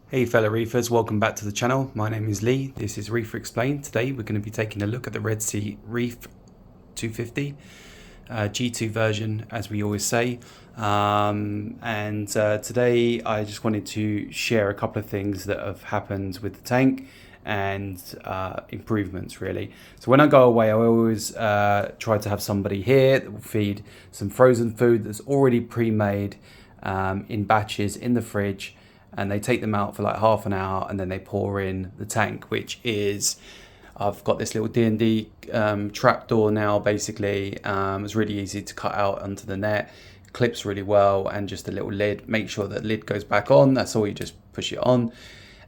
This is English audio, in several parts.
Hey fellow reefers, welcome back to the channel. My name is Lee, this is Reefer Explained. Today we're going to be taking a look at the Sea Reefer 250 G2 version, as we always say. Today I just wanted to share a couple of things that have happened with the tank and improvements really. So when I go away, I always try to have somebody here that will feed some frozen food that's already pre-made in batches in the fridge, and they take them out for like half an hour and then they pour in the tank, which is, I've got this little D&D trap door now basically. It's really easy to cut out onto the net, clips really well, and just a little lid. Make sure that lid goes back on, that's all, you just push it on.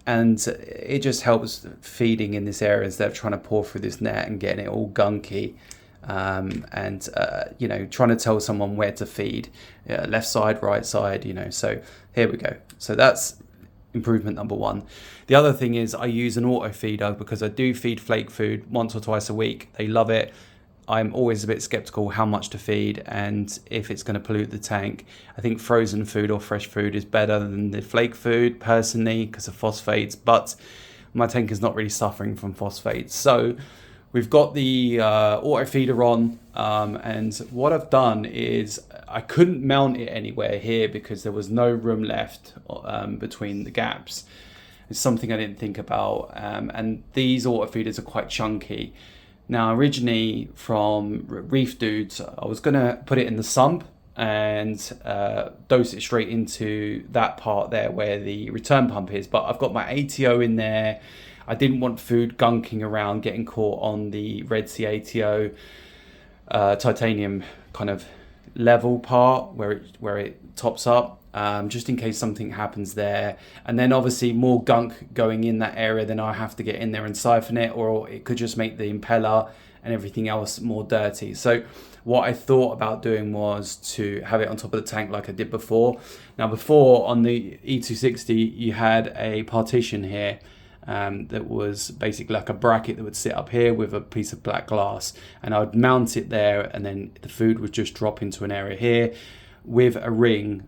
And it just helps feeding in this area instead of trying to pour through this net and getting it all gunky. You know, trying to tell someone where to feed, left side, right side, you know. So here we go. So that's improvement number one. The other thing is I use an auto feeder because I do feed flake food once or twice a week. They love it. I'm always a bit skeptical how much to feed and if it's going to pollute the tank. I think frozen food or fresh food is better than the flake food personally because of phosphates, but my tank is not really suffering from phosphates. So we've got the auto feeder on, and what I've done is I couldn't mount it anywhere here because there was no room left between the gaps. It's something I didn't think about, and these auto feeders are quite chunky. Now originally from Reef Dudes, I was gonna put it in the sump and dose it straight into that part there where the return pump is, but I've got my ATO in there. I didn't want food gunking around, getting caught on the Red Sea ATO titanium kind of level part where it tops up, just in case something happens there. And then obviously more gunk going in that area, then I have to get in there and siphon it, or it could just make the impeller and everything else more dirty. So what I thought about doing was to have it on top of the tank like I did before. Now before on the E260 you had a partition here that was basically like a bracket that would sit up here with a piece of black glass, and I would mount it there, and then the food would just drop into an area here with a ring,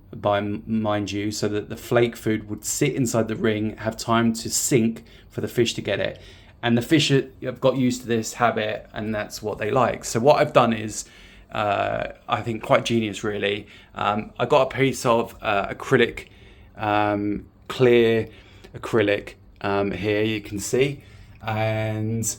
mind you, so that the flake food would sit inside the ring, have time to sink for the fish to get it. And the fish have got used to this habit, and that's what they like. So what I've done is, I think quite genius really. I got a piece of acrylic, clear acrylic, here you can see, and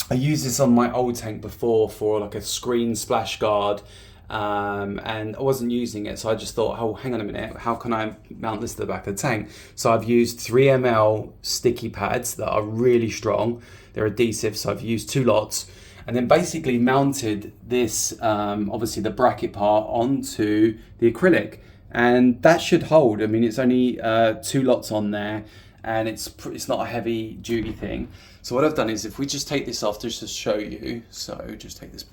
I used this on my old tank before for like a screen splash guard, and I wasn't using it, so I just thought, oh, hang on a minute, how can I mount this to the back of the tank? So I've used 3 ml sticky pads that are really strong, they're adhesive, so I've used 2 lots, and then basically mounted this, obviously the bracket part, onto the acrylic, and that should hold. I mean, it's only 2 lots on there, and it's not a heavy duty thing. So what I've done is, if we just take this off just to show you, so just take this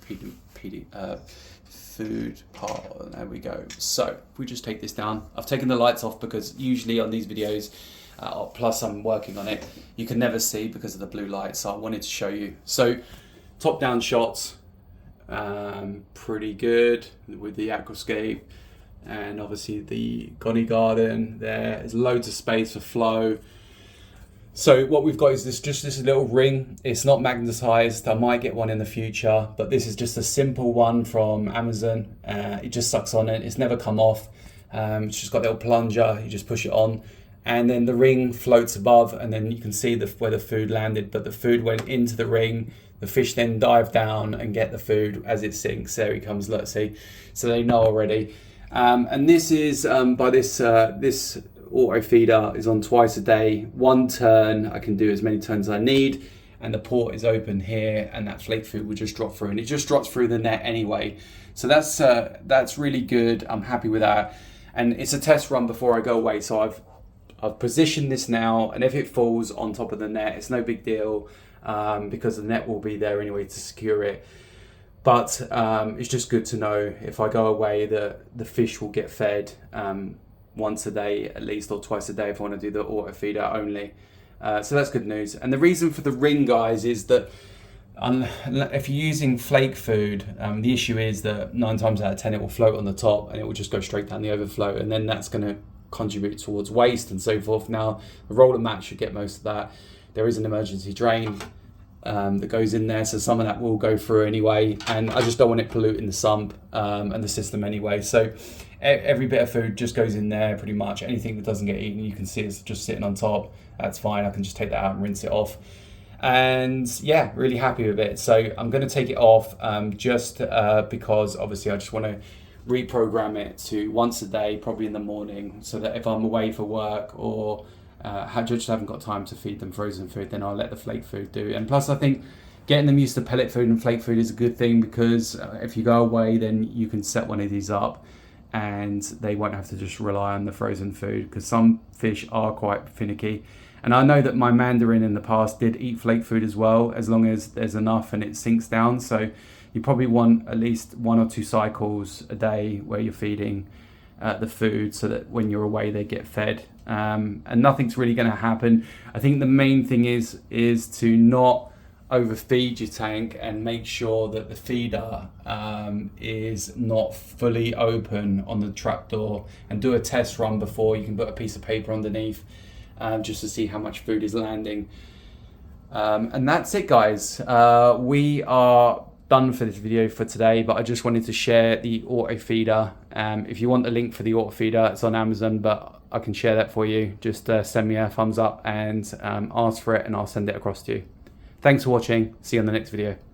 food part, there we go. So if we just take this down, I've taken the lights off because usually on these videos, plus I'm working on it, you can never see because of the blue light, so I wanted to show you. So top down shots, pretty good with the aquascape, and obviously the Gonny garden there. There's loads of space for flow. So what we've got is this little ring. It's not magnetized. I might get one in the future, but this is just a simple one from Amazon. It just sucks on it. It's never come off. It's just got a little plunger. You just push it on, and then the ring floats above, and then you can see where the food landed, but the food went into the ring. The fish then dive down and get the food as it sinks. There he comes, look, see? So they know already. And this is by this auto feeder is on twice a day, 1 turn. I can do as many turns as I need, and the port is open here, and that flake food will just drop through, and it just drops through the net anyway. So that's really good. I'm happy with that, and it's a test run before I go away. So I've positioned this now, and if it falls on top of the net, it's no big deal, because the net will be there anyway to secure it. But it's just good to know if I go away that the fish will get fed once a day at least, or twice a day if I want to do the auto feeder only. So that's good news. And the reason for the ring, guys, is that if you're using flake food, the issue is that 9 times out of 10 it will float on the top and it will just go straight down the overflow, and then that's going to contribute towards waste and so forth. Now, the roller mat should get most of that. There is an emergency drain that goes in there, so some of that will go through anyway, and I just don't want it polluting the sump and the system anyway. So every bit of food just goes in there pretty much. Anything that doesn't get eaten, you can see it's just sitting on top. That's fine. I can just take that out and rinse it off. And yeah, really happy with it. So I'm going to take it off just because obviously I just want to reprogram it to once a day, probably in the morning, so that if I'm away for work or just haven't got time to feed them frozen food, then I'll let the flake food do. And plus, I think getting them used to pellet food and flake food is a good thing, because if you go away, then you can set one of these up and they won't have to just rely on the frozen food, because some fish are quite finicky. And I know that my mandarin in the past did eat flake food as well, as long as there's enough and it sinks down. So you probably want at least 1 or 2 cycles a day where you're feeding the food, so that when you're away they get fed, and nothing's really going to happen. I think the main thing is to not overfeed your tank and make sure that the feeder is not fully open on the trapdoor, and do a test run before. You can put a piece of paper underneath just to see how much food is landing, and that's it, guys. We are done for this video for today, but I just wanted to share the auto feeder. If you want the link for the auto feeder, it's on Amazon, but I can share that for you. Just send me a thumbs up and ask for it, and I'll send it across to you. Thanks for watching. See you on the next video.